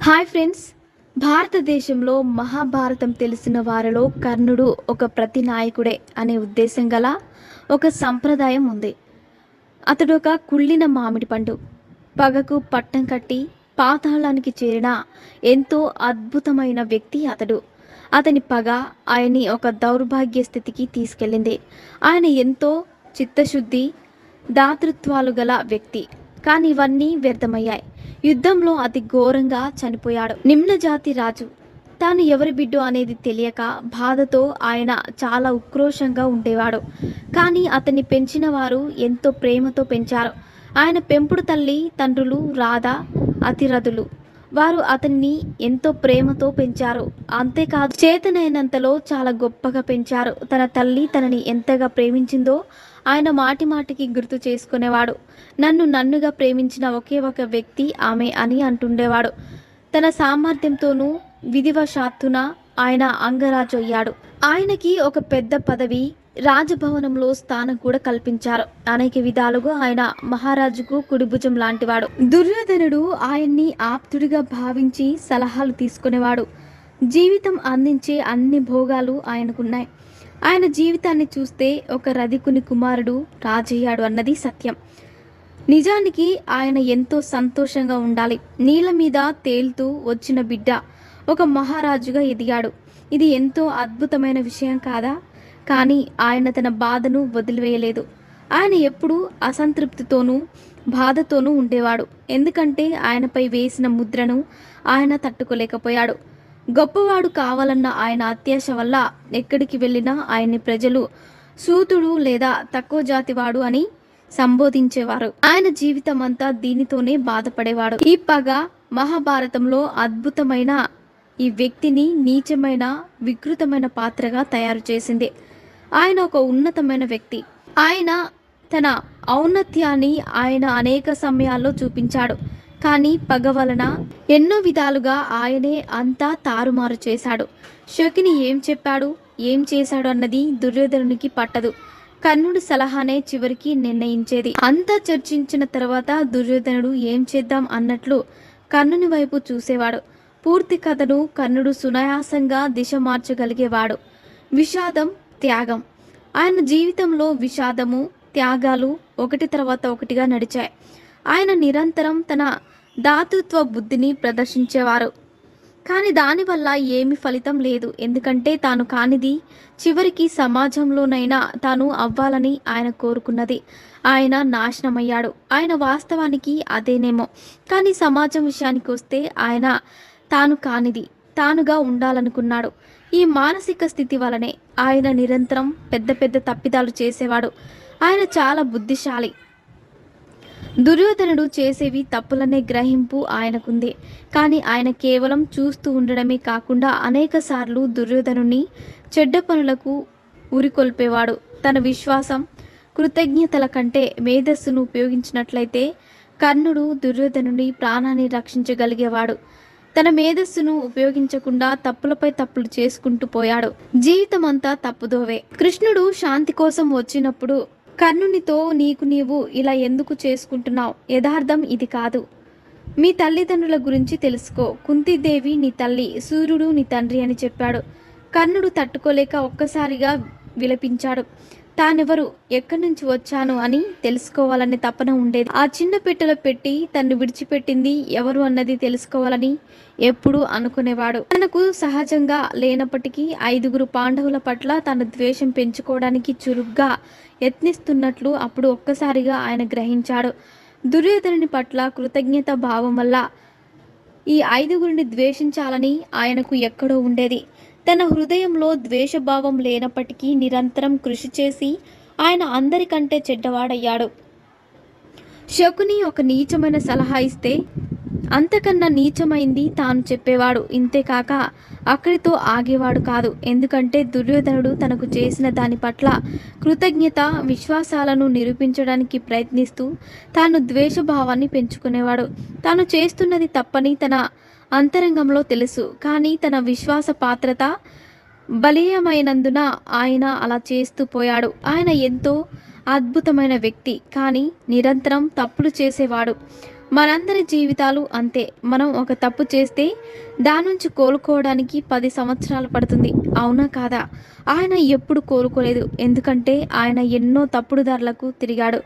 Hi friends. భారతదేశంలో మహాభారతం తెలిసిన వారిలో కర్ణుడు ఒక ప్రతినాయకుడే అనే ఉద్దేశం గల ఒక సంప్రదాయం ఉంది. అతడు ఒక కుళ్ళిన మామిడి పండు, పగకు పట్టం కట్టి పాతాళానికి చేరిన ఎంతో అద్భుతమైన వ్యక్తి అతడు. అతని పగ ఆయన్ని ఒక దౌర్భాగ్య స్థితికి తీసుకెళ్ళింది. ఆయన ఎంతో చిత్తశుద్ధి, దాతృత్వాలు గల వ్యక్తి. కానీ ఇవన్నీ వ్యర్థమయ్యాయి. యుద్ధంలో అతి ఘోరంగా చనిపోయాడు. నిమ్నజాతి రాజు తాను ఎవరి బిడ్డో అనేది తెలియక బాధతో ఆయన చాలా ఉక్రోషంగా ఉండేవాడు. కానీ అతన్ని పెంచిన వారు ఎంతో ప్రేమతో పెంచారు. ఆయన పెంపుడు తల్లి తండ్రులు రాధ, అతిరథులు వారు అతన్ని ఎంతో ప్రేమతో పెంచారు. అంతేకాదు చేతనైనంతలో చాలా గొప్పగా పెంచారు. తన తల్లి తనని ఎంతగా ప్రేమించిందో ఆయన మాటి మాటికి గుర్తు చేసుకునేవాడు. నన్నుగా ప్రేమించిన ఒకే ఒక వ్యక్తి ఆమె అని అంటుండేవాడు. తన సామర్థ్యంతోనూ విధివశాత్తున ఆయన అంగరాజు అయ్యాడు. ఆయనకి ఒక పెద్ద పదవి, రాజభవనంలో స్థానం కూడా కల్పించారు. అనేక విధాలుగా ఆయన మహారాజుకు కుడిభుజం లాంటివాడు. దుర్యోధనుడు ఆయన్ని ఆప్తుడిగా భావించి సలహాలు తీసుకునేవాడు. జీవితం అందించే అన్ని భోగాలు ఆయనకున్నాయి. ఆయన జీవితాన్ని చూస్తే ఒక రధికుని కుమారుడు రాజయ్యాడు అన్నది సత్యం. నిజానికి ఆయన ఎంతో సంతోషంగా ఉండాలి. నీళ్ళ మీద తేలుతూ వచ్చిన బిడ్డ ఒక మహారాజుగా ఎదిగాడు. ఇది ఎంతో అద్భుతమైన విషయం కాదా? కానీ ఆయన తన బాధను వదిలివేయలేదు. ఆయన ఎప్పుడూ అసంతృప్తితోనూ బాధతోనూ ఉండేవాడు. ఎందుకంటే ఆయనపై వేసిన ముద్రను ఆయన తట్టుకోలేకపోయాడు. గొప్పవాడు కావాలన్న ఆయన అత్యాశ వల్ల ఎక్కడికి వెళ్ళినా ఆయన్ని ప్రజలు సూతుడు లేదా తక్కువ జాతివాడు అని సంబోధించేవారు. ఆయన జీవితం అంతా దీనితోనే బాధపడేవాడు. ఈ పగ మహాభారతంలో అద్భుతమైన ఈ వ్యక్తిని నీచమైన వికృతమైన పాత్రగా తయారు చేసింది. ఆయన ఒక ఉన్నతమైన వ్యక్తి. ఆయన తన ఔన్నత్యాన్ని ఆయన అనేక సమయాల్లో చూపించాడు. కానీ పగ వలన ఎన్నో విధాలుగా ఆయనే అంతా తారుమారు చేశాడు. శకుని ఏం చెప్పాడు, ఏం చేశాడు అన్నది దుర్యోధనునికి పట్టదు. కర్ణుడి సలహానే చివరికి నిర్ణయించేది. అంతా చర్చించిన తర్వాత దుర్యోధనుడు ఏం చేద్దాం అన్నట్లు కర్ణుని వైపు చూసేవాడు. పూర్తి కథను కర్ణుడు సునాయాసంగా దిశ మార్చగలిగేవాడు. విషాదం, త్యాగం. ఆయన జీవితంలో విషాదము, త్యాగాలు ఒకటి తర్వాత ఒకటిగా నడిచాయి. ఆయన నిరంతరం తన దాతృత్వ బుద్ధిని ప్రదర్శించేవారు. కానీ దానివల్ల ఏమి ఫలితం లేదు. ఎందుకంటే తాను కానిది చివరికి సమాజంలోనైనా తాను అవ్వాలని ఆయన కోరుకున్నది. ఆయన నాశనమయ్యాడు. ఆయన వాస్తవానికి అదేనేమో. కానీ సమాజం విషయానికి వస్తే ఆయన తాను కానిది తానుగా ఉండాలనుకున్నాడు. ఈ మానసిక స్థితి వలనే ఆయన నిరంతరం పెద్ద పెద్ద తప్పిదాలు చేసేవాడు. ఆయన చాలా బుద్ధిశాలి. దుర్యోధనుడు చేసేవి తప్పులనే గ్రహింపు ఆయనకుంది. కానీ ఆయన కేవలం చూస్తూ ఉండడమే కాకుండా అనేక సార్లు దుర్యోధనుని చెడ్డ పనులకు ఉరికొల్పేవాడు. తన విశ్వాసం, కృతజ్ఞతల కంటే మేధస్సును ఉపయోగించినట్లయితే కర్ణుడు దుర్యోధనుని ప్రాణాన్ని రక్షించగలిగేవాడు. తన మేధస్సును ఉపయోగించకుండా తప్పులపై తప్పులు చేసుకుంటూ పోయాడు. జీవితం అంతా తప్పుదోవే. కృష్ణుడు శాంతి కోసం వచ్చినప్పుడు కర్ణునితో నీకు నీవు ఇలా ఎందుకు చేసుకుంటున్నావు? యథార్థం ఇది కాదు. మీ తల్లిదండ్రుల గురించి తెలుసుకో. కుంతీదేవి నీ తల్లి, సూర్యుడు నీ తండ్రి అని చెప్పాడు. కర్ణుడు తట్టుకోలేక ఒక్కసారిగా విలపించాడు. తానెవరు, ఎక్కడి నుంచి వచ్చాను అని తెలుసుకోవాలనే తపన ఉండేది. ఆ చిన్న పెట్టెలో పెట్టి తన్ను విడిచిపెట్టింది ఎవరు అన్నది తెలుసుకోవాలని ఎప్పుడూ అనుకునేవాడు. తనకు సహజంగా లేనప్పటికీ 5గురు పాండవుల పట్ల తన ద్వేషం పెంచుకోవడానికి చురుగ్గా యత్నిస్తున్నట్లు అప్పుడు ఒక్కసారిగా ఆయన గ్రహించాడు. దుర్యోధనుని పట్ల కృతజ్ఞత భావం వల్ల ఈ 5గురిని ద్వేషించాలని ఆయనకు ఎక్కడో ఉండేది. తన హృదయంలో ద్వేషభావం లేనప్పటికీ నిరంతరం కృషి చేసి ఆయన అందరికంటే చెడ్డవాడయ్యాడు. శకుని ఒక నీచమైన సలహా ఇస్తే అంతకన్నా నీచమైంది తాను చెప్పేవాడు. ఇంతేకాక అక్కడితో ఆగేవాడు కాదు. ఎందుకంటే దుర్యోధనుడు తనకు చేసిన దాని పట్ల కృతజ్ఞత, విశ్వాసాలను నిరూపించడానికి ప్రయత్నిస్తూ తాను ద్వేషభావాన్ని పెంచుకునేవాడు. తాను చేస్తున్నది తప్పని తన అంతరంగంలో తెలుసు. కానీ తన విశ్వాస పాత్రత బలీయమైనందున ఆయన అలా చేస్తూ పోయాడు. ఆయన ఎంతో అద్భుతమైన వ్యక్తి, కానీ నిరంతరం తప్పులు చేసేవాడు. మనందరి జీవితాలు అంతే. మనం ఒక తప్పు చేస్తే దాని నుంచి కోలుకోవడానికి 10 సంవత్సరాలు పడుతుంది. అవునా కాదా? ఆయన ఎప్పుడు కోలుకోలేదు. ఎందుకంటే ఆయన ఎన్నో తప్పుడు దారులకు తిరిగాడు.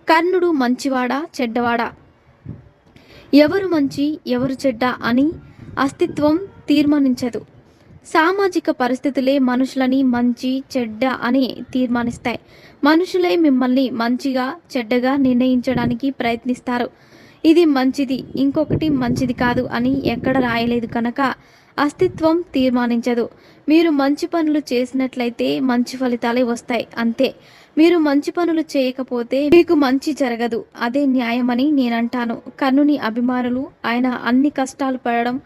కర్ణుడు మంచివాడా చెడ్డవాడా, ఎవరు మంచి ఎవరు చెడ్డ అని అస్తిత్వం తీర్మానించదు. సామాజిక పరిస్థితులే మనుషులని మంచి చెడ్డ అని తీర్మానిస్తాయి. మనుషులే మిమ్మల్ని మంచిగా చెడ్డగా నిర్ణయించడానికి ప్రయత్నిస్తారు. ఇది మంచిది ఇంకొకటి మంచిది కాదు అని ఎక్కడ రాయలేదు కనుక అస్తిత్వం తీర్మానించదు. మీరు మంచి పనులు చేసినట్లయితే మంచి ఫలితాలే వస్తాయి, అంతే. మీరు మంచి పనులు చేయకపోతే మీకు మంచి జరగదు. అదే న్యాయమని నేనంటాను. కర్ణుని అభిమానులు ఆయన అన్ని కష్టాలు పడడం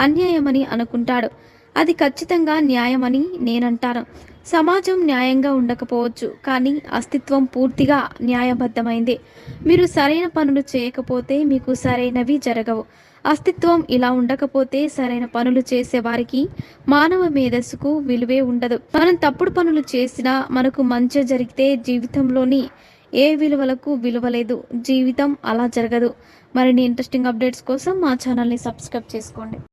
అన్యాయమని అనుకుంటాడు. అది ఖచ్చితంగా న్యాయమని నేనంటాను. సమాజం న్యాయంగా ఉండకపోవచ్చు, కానీ అస్తిత్వం పూర్తిగా న్యాయబద్ధమైంది. మీరు సరైన పనులు చేయకపోతే మీకు సరైనవి జరగవు. అస్తిత్వం ఇలా ఉండకపోతే సరైన పనులు చేసేవారికి మానవ మేధస్సుకు విలువే ఉండదు. మనం తప్పుడు పనులు చేసినా మనకు మంచి జరిగితే జీవితంలోని ఏ విలువలకు విలువ లేదు. జీవితం అలా జరగదు. మరిన్ని ఇంట్రెస్టింగ్ అప్డేట్స్ కోసం మా ఛానల్ని సబ్స్క్రైబ్ చేసుకోండి.